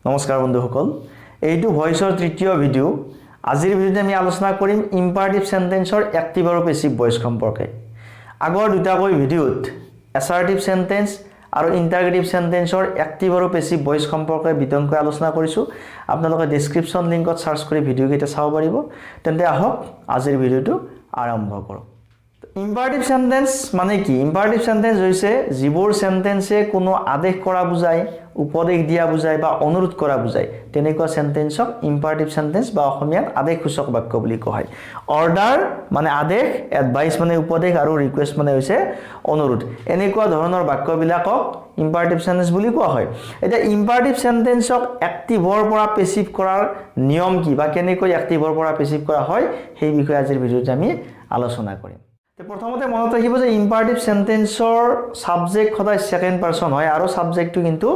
নমস্কাৰ বন্ধুসকল এইটো ভয়েসৰ তৃতীয় ভিডিও আজিৰ ভিডিওতে আমি আলোচনা কৰিম ইম্পাৰেটিভ সেন্টেন্সৰ এক্টিভ আৰু পেসিভ ভয়েস সম্পৰ্কে আগৰ দুটাকৈ ভিডিওত অ্যাসাৰ্টিভ সেন্টেন্স আৰু ইন্টাৰগেটিভ সেন্টেন্সৰ এক্টিভ আৰু পেসিভ ভয়েস সম্পৰ্কে বিতংকৈ আলোচনা কৰিছো আপোনালোকে ডেসক্ৰিপচন লিংকত সাৰ্চ কৰি ভিডিও কেইটা চাব পাৰিব তেন্তে আহক আজিৰ ভিডিওটো আৰম্ভ কৰো ইম্পাৰেটিভ সেন্টেন্স মানে কি ইম্পাৰেটিভ সেন্টেন্স হৈছে যিবোৰ সেন্টেন্সে কোনো আদেশ কৰা বুজায় উপদেশ দিয়া বুজায় বা অনুৰোধ কৰা বুজায় তেনেকুৱা সেন্টেন্সক ইম্পাৰেটিভ সেন্টেন্স বা অসমীয়াত আদেশসূচক বাক্য বুলি কোৱা হয় অৰ্ডাৰ মানে আদেশ এডভাইস মানে উপদেশ আৰু ৰিকুৱেষ্ট মানে হৈছে অনুৰোধ এনেকুৱা ধৰণৰ বাক্যবিলাকক ইম্পাৰেটিভ সেন্টেন্স বুলি কোৱা হয় এটা ইম্পাৰেটিভ সেন্টেন্সক এক্টিভৰ পৰা পেসিভ কৰাৰ নিয়ম কি বা কেনেকৈ এক্টিভৰ পৰা পেসিভ কৰা হয় সেই বিষয়ে আজিৰ ভিডিওত আমি আলোচনা কৰিম প্ৰথমতে মনত ৰাখিব যে ইম্পাৰেটিভ সেন্টেন্সৰ সাবজেক্ট সদায় সেকেন্ড পাৰসন হয় আৰু সাবজেক্টটো কিন্তু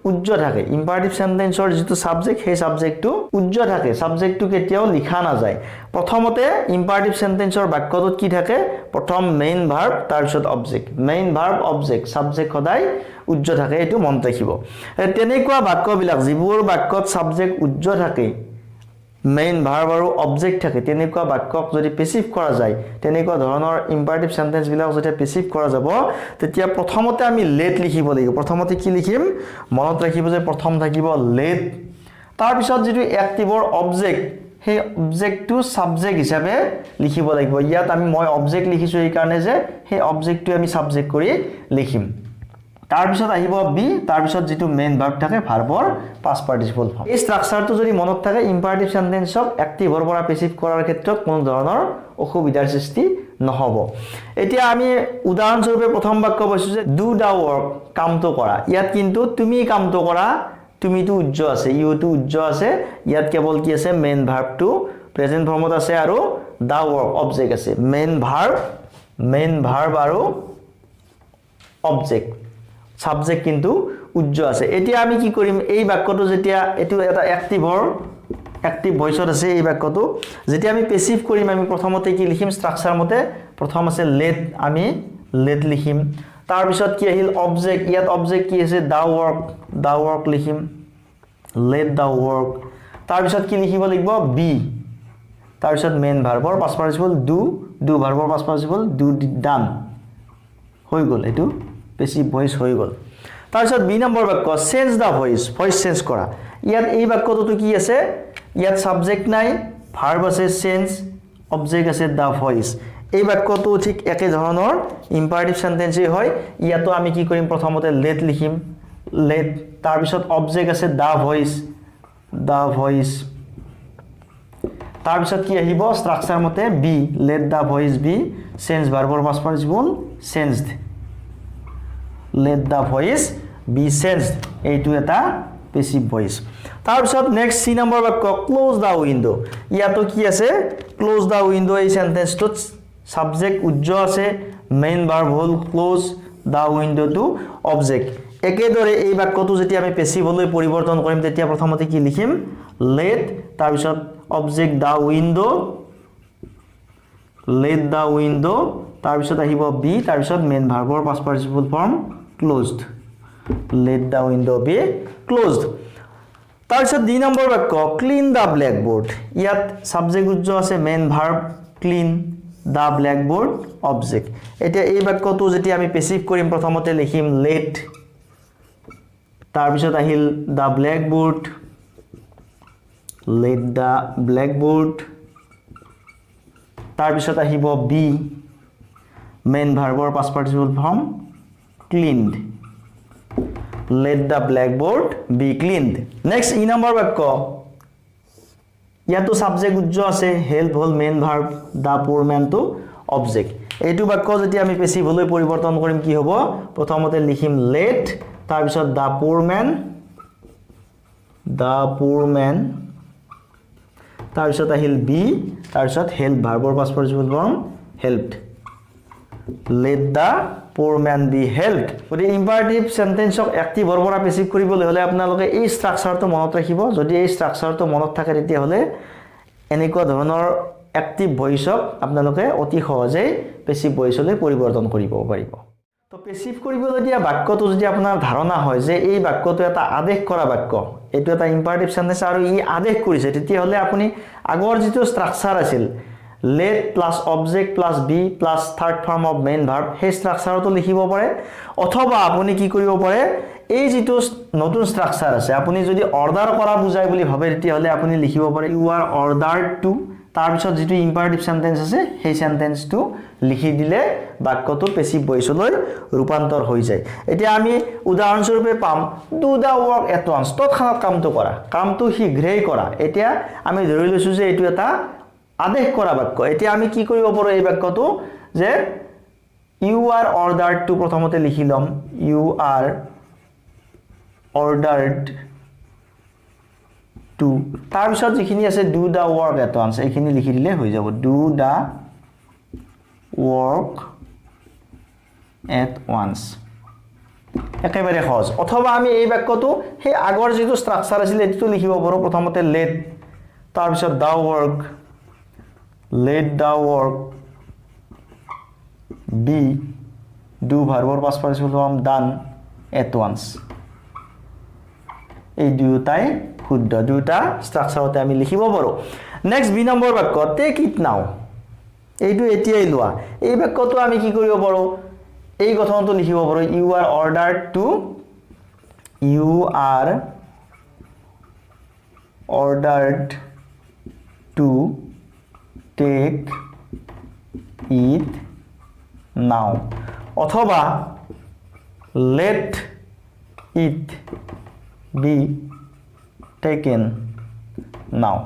উজ্জ থাকে ইম্পাৰেটিভ সেন্টেন্সৰ যেটো সাবজেক্ট সেই সাবজেক্টটো উজ্জ থাকে সাবজেক্টটো কেতিয়াও লিখা না যায় প্ৰথমতে ইম্পাৰেটিভ সেন্টেন্সৰ বাক্যটোত কি থাকে প্ৰথম মেইন ভাৰ্ব তাৰপিছত object main verb object subject সদায় উজ্জ থাকে এটো মনত ৰাখিব তেনেকুৱা বাক্যবিলাক যিবোৰ বাক্যত সাবজেক্ট উজ্জ থাকে মেইন ভাৰ্ব আৰু অবজেক্ট থাকে তেনেকুৱা বাক্যক যদি পেসিভ কৰা যায় তেনেকুৱা ধৰণৰ ইম্পাৰেটিভ সেন্টেন্স বিলাক যদি পেসিভ কৰা যাব তেতিয়া প্ৰথমতে আমি লেট লিখিব লাগিব প্ৰথমতে কি লিখিম মনত ৰাখিব যে প্ৰথম থাকিব লেট তাৰ পিছত যেটো এক্টিভৰ অবজেক্ট সেই অবজেক্টটো সাবজেক্ট হিচাপে লিখিব লাগিব ইয়াত আমি মই অবজেক্ট লিখিছো এই কাৰণে যে সেই অবজেক্টটো আমি সাবজেক্ট কৰি লিখিম তাৰ পিছত আহিব বি তাৰ পিছত যেটো মেইন ভাৰ্ব থাকে ভাৰ্বৰ পাস্ট পাৰ্টিসিপল ফৰ্ম এই স্ট্ৰাকচাৰটো যদি মনত থাকে ইম্পাৰেটিভ সেন্টেন্সক এক্টিভৰ পৰা পেসিভ কৰাৰ ক্ষেত্ৰত কোনো ধৰণৰ অসুবিধাৰ সৃষ্টি নহব এতিয়া আমি উদাহৰণ স্বৰূপে প্ৰথম বাক্য পাইছো যে ডু দা ওয়াৰ্ক কামটো কৰা ইয়াত কিন্তু তুমি কামটো কৰা তুমিটো উজ্জ আছে ইউটো উজ্জ আছে ইয়াত কেৱল কি আছে মেইন ভাৰ্বটো প্ৰেজেন্ট ফৰ্মত আছে আৰু দা ওয়াৰ্ক অবজেক্ট আছে মেইন ভাৰ্ব আৰু অবজেক্ট সাবজেক্ট কিন্তু উজ্জ আছে এতিয়া আমি কি কৰিম এই বাক্যটো যেতিয়া এটো এটা এক্টিভ ভয়েসত আছে এই বাক্যটো যেতিয়া আমি পেসিভ কৰিম আমি প্ৰথমতে কি লিখিম স্ট্ৰাকচাৰ মতে প্ৰথম আছে লেট আমি লেট লিখিম তাৰ পিছত কি আহিল অবজেক্ট ইয়াত অবজেক্ট কি আছে দা ওয়াৰ্ক লিখিম লেট দা ওয়াৰ্ক তাৰ পিছত কি লিখিব লাগিব বি তাৰ পিছত মেইন ভাৰ্বৰ পাস্ট পাৰ্টিসিপল ডু ভাৰ্বৰ পাস্ট পাৰ্টিসিপল ডু ডান হৈ গল এটো পেসিভ ভয়েস হৈ গল তাৰপিছত বি নম্বৰ বাক্য চেঞ্জ দা ভয়েস চেঞ্জ কৰা ইয়াত এই বাক্যটো কি আছে ইয়াত সাবজেক্ট নাই ভার্ব আছে চেঞ্জ অবজেক্ট আছে দা ভয়েস এই বাক্যটো ঠিক একে ধৰণৰ ইম্পাৰেটিভ সেন্টেন্সই হয় ইয়াতো আমি কি কৰিম প্ৰথমতে লেট লিখিম লেট তাৰপিছত অবজেক্ট আছে দা ভয়েস তাৰপিছত কি আহিব স্ট্ৰাকচাৰ মতে be let the voice be change ভাৰ্বৰ past participle changed let the voice be changed এইটো এটা পেসিভ ভয়েস তাৰ পিছত নেক্সট সি নম্বৰ বাক্য ক্লোজ দা উইন্ডো ইয়াতো কি আছে ক্লোজ দা উইন্ডো এই সেন্টেন্সটোত সাবজেক্ট উজ্জ আছে মেইন ভার্ব হল ক্লোজ দা উইন্ডো টু অবজেক্ট একেদৰে এই বাক্যটো যেতিয়া আমি পেসিভ হলৈ পৰিৱৰ্তন কৰিম তেতিয়া প্ৰথমতে কি লিখিম লেট তাৰ পিছত object the window let the window তাৰ পিছত আহিব বি তাৰ পিছত মেইন ভাৰ্বৰ past participle form closed let the window be closed তাৰপিছত দুই নম্বৰ বাক্য ক্লিন দা ব্ল্যাকবোর্ড ইয়াত সাবজেক্ট উজ্জ আছে মেইন ভার্ব ক্লিন দা ব্ল্যাকবোর্ড অবজেক্ট এতিয়া এই বাক্যটো যেতিয়া আমি পেসিভ কৰিম প্ৰথমতে লিখিম লেট তাৰপিছত আহিল দা ব্ল্যাকবোৰ্ড লেট দা ব্ল্যাকবোৰ্ড তাৰপিছত আহিব বি মেইন ভাৰ্বৰ past participle form cleaned let the blackboard be cleaned next e number বাক্য ইয়াতো সাবজেক্ট উজ্জ আছে হেল্প হল main verb the poor man two object এইটো বাক্য যদি আমি পেসিভ হলৈ পৰিৱৰ্তন কৰিম কি হ'ব প্ৰথমতে লিখিম লেট তাৰ পিছত দা পোৰ ম্যান তাৰ পিছত আহিল বি তাৰ পিছত হেল্প ভাৰ্বৰ past participle form helped let the poor man be helped গতি ইম্পাৰেটিভ সেন্টেন্সক এক্টিভৰ পৰা পেসিভ কৰিবলৈ হলে আপোনালোকে এই স্ট্ৰাকচাৰটো মনত ৰাখিব যদি এই স্ট্ৰাকচাৰটো মনত থাকে তেতিয়া হলে এনেকুৱা ধৰণৰ এক্টিভ ভয়েসক আপোনালোকে অতি সহজে পেসিভ ভয়েসলৈ পৰিৱৰ্তন কৰিব পাৰিব তো পেসিভ কৰিবলৈ দিয়া বাক্যটো যদি আপোনাৰ ধাৰণা হয় যে এই বাক্যটো এটা আদেশ কৰা বাক্য, এইটো এটা ইম্পাৰেটিভ সেন্টেন্স আৰু ই আদেশ কৰিছে, তেতিয়াহ'লে আপুনি আগৰ যিটো ষ্ট্ৰাকচাৰ আছিল let plus object plus be plus third form of main verb সেই ষ্ট্ৰাকচাৰটো লিখিব পাৰে, অথবা আপুনি কি কৰিব পাৰে এই যিটো নতুন ষ্ট্ৰাকচাৰ আছে আপুনি যদি অৰ্ডাৰ কৰা বুজাই বুলি ভাবে তেতিয়াহ'লে আপুনি লিখিব পাৰে you are ordered to, তাৰ পিছত যিটো ইম্পাৰেটিভ সেন্টেন্স আছে সেই সেন্টেন্সটো লিখি দিলে বাক্যটো পেসিভ ভয়েসলৈ ৰূপান্তৰ হৈ যায়। এতিয়া আমি উদাহৰণস্বৰূপে পাম do the work at once, তৎক্ষণাত কামটো কৰা, কামটো শীঘ্ৰেই কৰা। এতিয়া আমি ধৰি লৈছো যে এইটো এটা আদেশ কৰা বাক্য। এতিয়া আমি কি কৰিব পাৰো এই বাক্যটো যে you are ordered to প্ৰথমতে লিখি লম you are ordered to, তাৰ পিছত যিখিনি আছে do the work at once এইখিনি লিখি দিলে হৈ যাব do the work at once, একেবাৰে সহজ। অথবা আমি এই বাক্যটো সেই আগৰ যিটো ষ্ট্ৰাকচাৰ আছিল এটো লিখিব পাৰো, প্ৰথমতে let, তাৰ পিছত the work, let the work be, do ভাৰ্বৰ past participle form done at once, এই দুটাই শুদ্ধ, দুটা ষ্ট্ৰাকচাৰতে আমি লিখিব পাৰো। নেক্সট বি নম্বৰ বাক্য টেক ইট নাও, এইটো এতিয়াই লোৱা। এই বাক্যটো আমি কি কৰিব পাৰো এই গঠনটো লিখিব পাৰো you are ordered to, you are ordered to take it now, অথবা let it be taken now,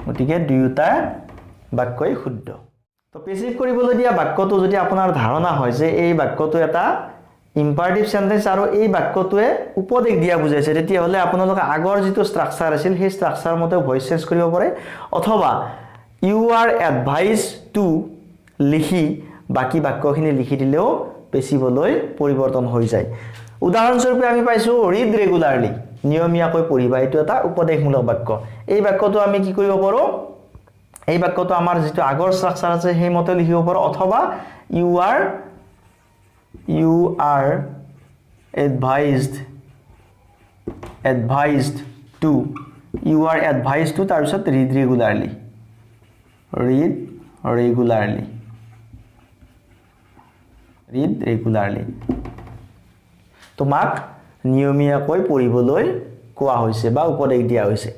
গতিকে দুয়োটা বাক্যই শুদ্ধ। তো পেসিভ কৰিবলৈ দিয়া বাক্যটো যদি আপোনাৰ ধাৰণা হয় যে এই বাক্যটো এটা ইম্পাৰেটিভ সেন্টেন্স আৰু এই বাক্যটোৱে উপদেশ দিয়া বুজাইছে, তেতিয়াহ'লে আপোনালোকে আগৰ যিটো ষ্ট্ৰাকচাৰ আছিল সেই ষ্ট্ৰাকচাৰ মতে ভয়েস চেঞ্জ কৰিব পাৰে, অথবা you are advised to লিখি বাকি বাক্যখিনি লিখি দিলেও পেসিভলৈ পৰিৱৰ্তন হৈ যায়। উদাহৰণস্বৰূপে আমি পাইছো read regularly, নিয়মীয়াকৈ পঢ়িবা, এইটো এটা উপদেশমূলক বাক্য। এই বাক্যটো আমি কি কৰিব পাৰো এই বাক্যটো আমাৰ যিটো আগৰ ষ্ট্ৰাকচাৰ আছে সেই মতে লিখিব পাৰো, অথবা you are advised to, you are advised to তাৰ পিছত read regularly, read regularly, তোমাক নিয়মীয়াকৈ পঢ়িবলৈ কোৱা হৈছে বা উপদেশ দিয়া হৈছে।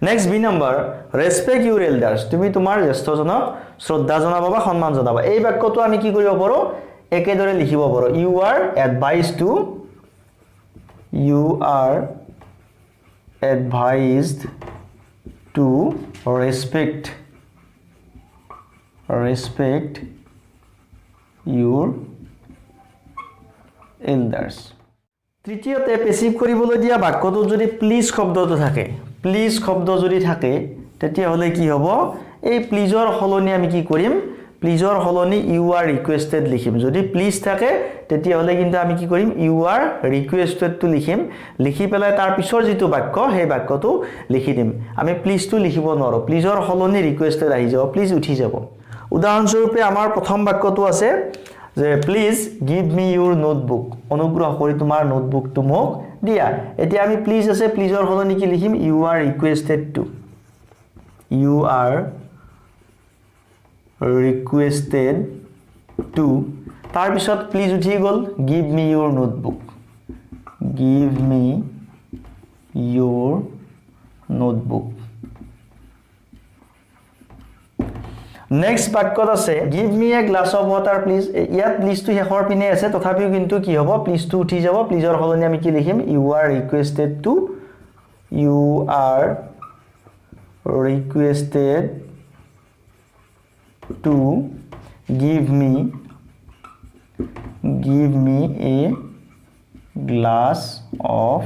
নেক্সট বি নম্বৰ ৰেসপেক্ট ইউৰ এল্ডাৰ্স, তুমি তোমাৰ জ্যেষ্ঠজনক শ্ৰদ্ধা জনাবা বা সন্মান জনাবা। এই বাক্যটো আমি কি কৰিব পাৰো একেদৰে লিখিব পাৰো you are advised to respect your elders। তৃতীয়তে পেসিভ কৰিবলৈ দিয়া বাক্যটোত যদি প্লিজ শব্দটো থাকে, প্লিজ শব্দ যদি থাকে তেতিয়াহ'লে কি হ'ব এই প্লিজৰ সলনি আমি কি কৰিম প্লিজৰ সলনি you are requested লিখিম। যদি প্লিজ থাকে তেতিয়াহ'লে কিন্তু আমি কি কৰিম you are requested to লিখিম, লিখি পেলাই তাৰ পিছৰ যিটো বাক্য সেই বাক্যটো লিখি দিম। আমি প্লিজ টু লিখিব নোৱাৰো, প্লিজৰ সলনি requested আহি যাব, প্লিজ উঠি যাব। উদাহৰণস্বৰূপে আমাৰ প্ৰথম বাক্যটো আছে যে please give me Euro notebook, অনুগ্ৰহ কৰি তোমাৰ নোটবুকটো মোক দিয়া। এতিয়া আমি প্লিজ আছে, প্লিজৰ সলনি কি লিখিম you are requested to, you are requested to, তাৰ পিছত প্লিজ উঠি গল give me your notebook, give me your notebook। Next বাক্যত আছে give me a glass of water please, ইয়াত প্লিজ টু শেষৰ পিনে আছে তথাপিও কিন্তু কি হ'ব প্লিজ টু উঠি যাব, প্লিজৰ সলনি আমি কি লিখিম you are requested to, you are requested to give me a glass of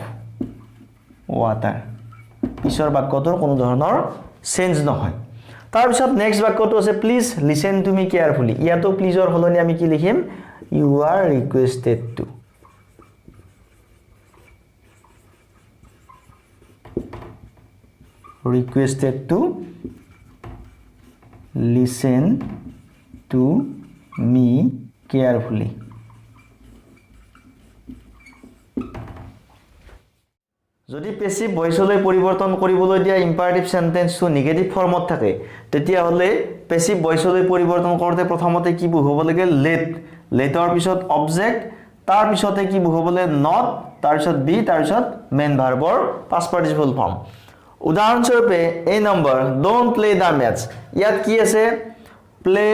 water। পিছৰ বাক্যটোৰ কোনো ধৰণৰ চেঞ্জ নহয়। তাৰ পিছত নেক্সট বাক্যটো আছে please listen to me carefully, ইয়াতো প্লিজৰ সলনি আমি কি লিখিম you are requested to, listen to me carefully। Passive ভয়েসলৈ পৰিৱৰ্তন কৰিবলৈ দিয়া ইম্পাৰেটিভ সেন্টেন্সটো নেগেটিভ ফৰ্মত থাকে তেতিয়া হলে পেসিভ ভয়েসলৈ পৰিৱৰ্তন কৰোতে প্ৰথমতে কি হ'ব লাগে লেট লেটৰ পিছত অবজেক্ট তাৰ পিছতে কি হ'ব লাগে নট তাৰ পিছত বি তাৰ পিছত মেইন ভাৰ্বৰ পাষ্ট পাৰ্টিসিপল ফৰ্ম উদাহৰণস্বৰূপে এই number don't play da match ইয়াত কি আছে প্লে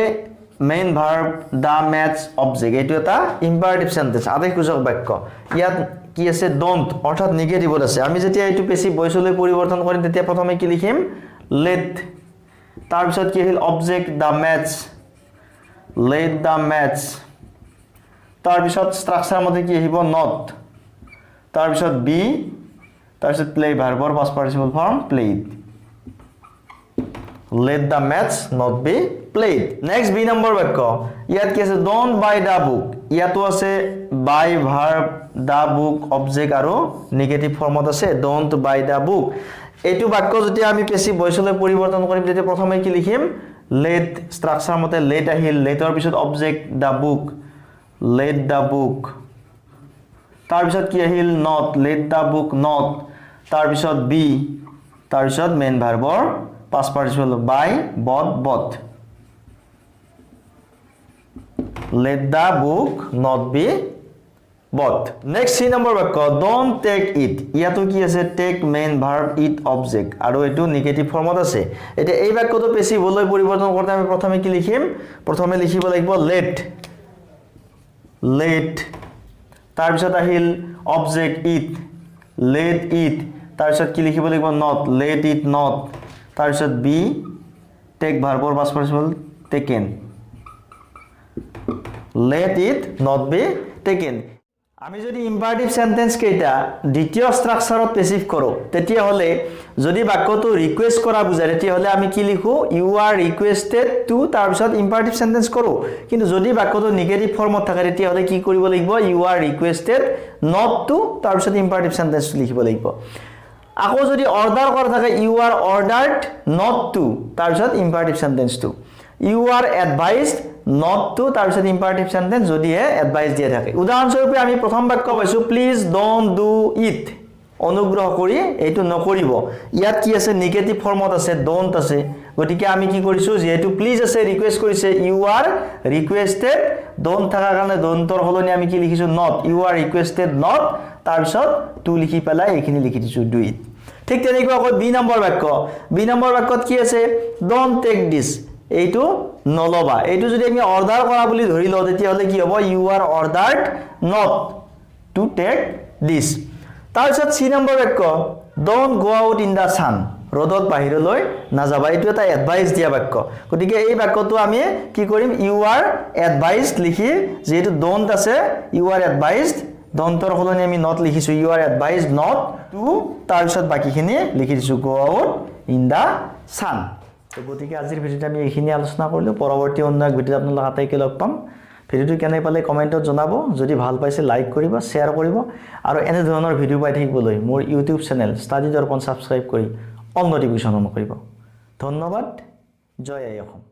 মেইন ভাৰ্ব দা মেচ অবজেক্ট এটো এটা ইম্পাৰেটিভ সেন্টেন্স আদেশসূচক বাক্য ইয়াত কি আছে ডোন্ট অৰ্থাৎ নেগেটিভত আছে আমি যেতিয়া এটো পেসিভ ভয়েসলৈ পৰিৱৰ্তন কৰিম তেতিয়া প্ৰথমে কি লিখিম লেট তাৰ পিছত কি হ'ল অবজেক্ট দা মেচ লেট দা মেচ তাৰ পিছত স্ট্ৰাকচাৰ মতে কি আহিব নট তাৰ পিছত বি তাৰ পিছত প্লে ভাৰ্বৰ past participle form played let the match not be played next b number বাক্য ইয়াত কি আছে don't buy the book ইয়াতো আছে buy verb the book object আৰু নেগেটিভ ফৰ্মত আছে don't buy the book এটো বাক্য যদি আমি পেসিভ ভয়েসলৈ পৰিৱৰ্তন কৰিম তেতিয়া প্ৰথমে কি লিখিম let স্ট্ৰাকচাৰ মতে let আহিল লেটৰ পিছত object the book let the book তাৰ পিছত কি আহিল not let the book not তাৰ পিছত be তাৰ পিছত main ভাৰ্বৰ past participle by bought let the book not be bought next c number বাক্য don't take it ইয়াতো কি আছে take main verb it object আৰু এটো নেগেটিভ ফৰ্মত আছে এটা এই বাক্যটো পেসিভ হলৈ পৰিৱৰ্তন কৰতে আমি প্ৰথমে কি লিখিম প্ৰথমে লিখিব লাগিব let তাৰ পিছত আহিল অবজেক্ট it let it তাৰ পিছত কি লিখিব লাগিব not let it not তাৰ পিছত বি টেক ভাৰ্বৰ past participle taken let it not be taken আমি যদি ইম্পাৰেটিভ সেন্টেন্স কেইটা দ্বিতীয় স্ট্ৰাকচাৰত পেসিভ কৰো তেতিয়া হলে যদি বাক্যটো ৰিকুৱেষ্ট কৰা বুজায় তেতিয়া হলে আমি কি লিখো ইউ আৰ ৰিকুৱেষ্টেড টু তাৰ পিছত ইম্পাৰেটিভ সেন্টেন্স কৰো কিন্তু যদি বাক্যটো নেগেটিভ ফৰ্মত থাকে তেতিয়া হলে কি কৰিব লাগিব you are requested not to তাৰ পিছত ইম্পাৰেটিভ সেন্টেন্স লিখিব লাগিব আকৌ যদি অৰ্ডাৰ কৰা থাকে you are ordered not to তাৰ পিছত imperative sentence to you are advised not to তাৰ পিছত ইম্পাৰেটিভ সেন্টেন্স যদি এডভাইস দিয়া থাকে উদাহৰণস্বৰূপে আমি প্ৰথম বাক্য পাইছো প্লিজ ডোন্ট ডু ইট অনুগ্ৰহ কৰি এইটো নকৰিব ইয়াত কি আছে নেগেটিভ ফৰ্মত আছে ডোন্ট আছে গতিকে আমি কি কৰিছো যেহেতু প্লিজ আছে ৰিকুৱেষ্ট কৰিছে ইউ আৰ ৰিকুৱেষ্টেড ডোন্ট থাকা কাৰণে ডোন্টৰ হলনি আমি কি লিখিছো not you are requested not তাৰ পিছত টু লিখি পেলাই এইখিনি লিখি দিছো ডু ইট ঠিক তেনেকৈ আকৌ বি নম্বৰ বাক্যত কি আছে ডোন্ট টেক দিস এইটো নলবা এইটো যদি আমি অৰ্ডাৰ কৰা বুলি ধৰি লও তেতিয়া হলে কি হ'ব you are ordered not to take this তাৰ পিছত সি নম্বৰ বাক্য don't go out in the sun ৰদত বাহিৰলৈ না যাবা এইটো এটা এডভাইস দিয়া বাক্য গতিকে এই বাক্যটো আমি কি কৰিম ইউ আৰ এডভাইসড লিখি যেহেতু ডোন্ট আছে ইউ আৰ এডভাইসড ডন্টৰ হলনি আমি নট লিখিছো U are advised not to তাৰ পিছত বাকিখিনি লিখি দিছো গো আউট ইন দা সান তো গতিকে আজিৰ ভিডিওত আমি এইখিনি আলোচনা কৰিলো পৰৱৰ্তী অন্য এক ভিডিওত আপোনালোক আটাইকে লগ পাম ভিডিওটো কেনে পালে কমেন্টত জনাব যদি ভাল পাইছে লাইক কৰিব শেয়াৰ কৰিব আৰু এনে ধৰণৰ ভিডিও পাই থাকিবলৈ মোৰ YouTube channel study Darpan subscribe কৰি অল নটিফিকেশন অন কৰিব ধন্যবাদ জয় আই অসম